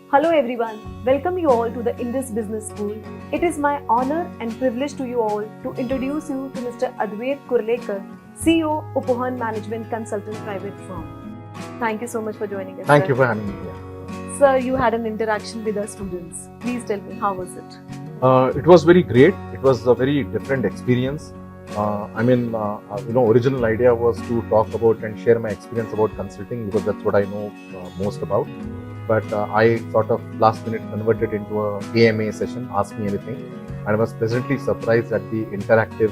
Hello everyone, welcome you all to the Indus Business School. It is my honor and privilege to you all to introduce you to Mr. Advait Kurlekar, CEO, B0DHAN Management Consultant Private Firm. Thank you so much for joining us. Thank you for having me here. Sir, you had an interaction with our students. Please tell me, how was it? It was very great. It was a very different experience. Original idea was to talk about and share my experience about consulting because that's what I know most about. But I sort of last minute converted into a AMA session, Ask Me Anything. And I was pleasantly surprised at the interactive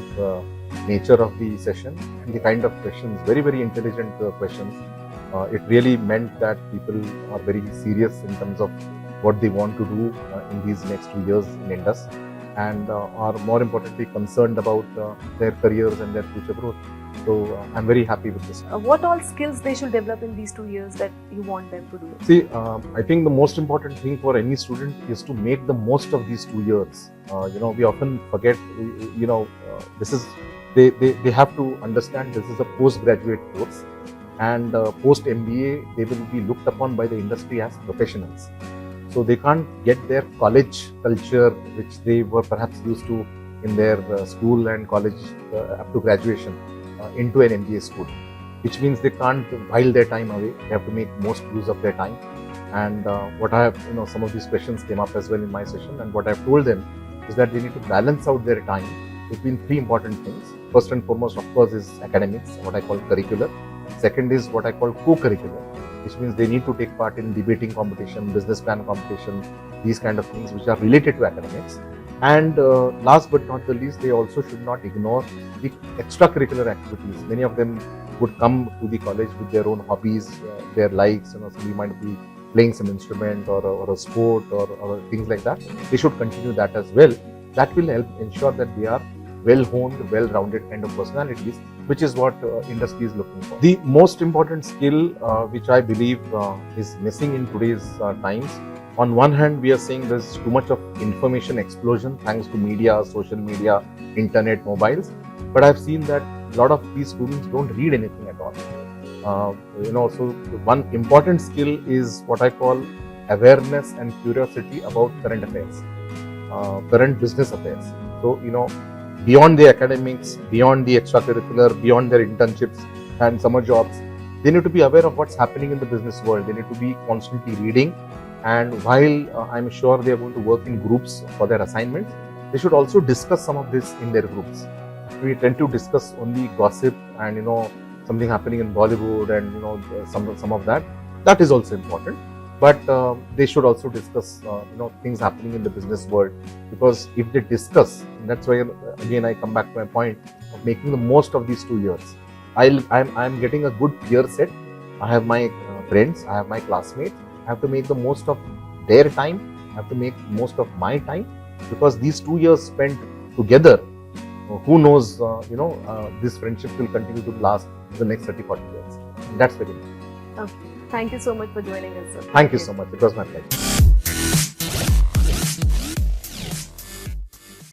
nature of the session and the kind of questions, very, very intelligent questions. It really meant that people are very serious in terms of what they want to do in these next 2 years in Indus and are more importantly concerned about their careers and their future growth. So I'm very happy with this. What all skills they should develop in these 2 years that you want them to do? See, I think the most important thing for any student is to make the most of these 2 years. We often forget, they have to understand this is a postgraduate course, and post MBA, they will be looked upon by the industry as professionals. So they can't get their college culture, which they were perhaps used to in their school and college up to graduation, into an MBA school, which means they can't while their time away. They have to make most use of their time. And what I have, some of these questions came up as well in my session, and what I've told them is that they need to balance out their time between 3 important things. First and foremost, of course, is academics, what I call curricular. Second is what I call co-curricular, which means they need to take part in debating competition, business plan competition, these kind of things which are related to academics. And last but not the least, they also should not ignore the extracurricular activities. Many of them would come to the college with their own hobbies, their likes, somebody might be playing some instrument or a sport or things like that. They should continue that as well. That will help ensure that they are well-honed, well-rounded kind of personalities, which is what industry is looking for. The most important skill which I believe is missing in today's times, on one hand, we are seeing there's too much of information explosion thanks to media, social media, internet, mobiles. But I've seen that a lot of these students don't read anything at all. So one important skill is what I call awareness and curiosity about current affairs, current business affairs. So, beyond the academics, beyond the extracurricular, beyond their internships and summer jobs, they need to be aware of what's happening in the business world. They need to be constantly reading. And while I'm sure they are going to work in groups for their assignments, they should also discuss some of this in their groups. We tend to discuss only gossip and something happening in Bollywood and some of that. That is also important. But they should also discuss things happening in the business world, because if they discuss, and that's why again I come back to my point of making the most of these 2 years. I'm getting a good peer set. I have my friends, I have my classmates. I have to make the most of their time. I have to make most of my time, because these 2 years spent together, who knows, this friendship will continue to last for the next 30-40 years. That's very important. Okay. Thank you so much for joining us, sir. Thank you so much. It was my pleasure.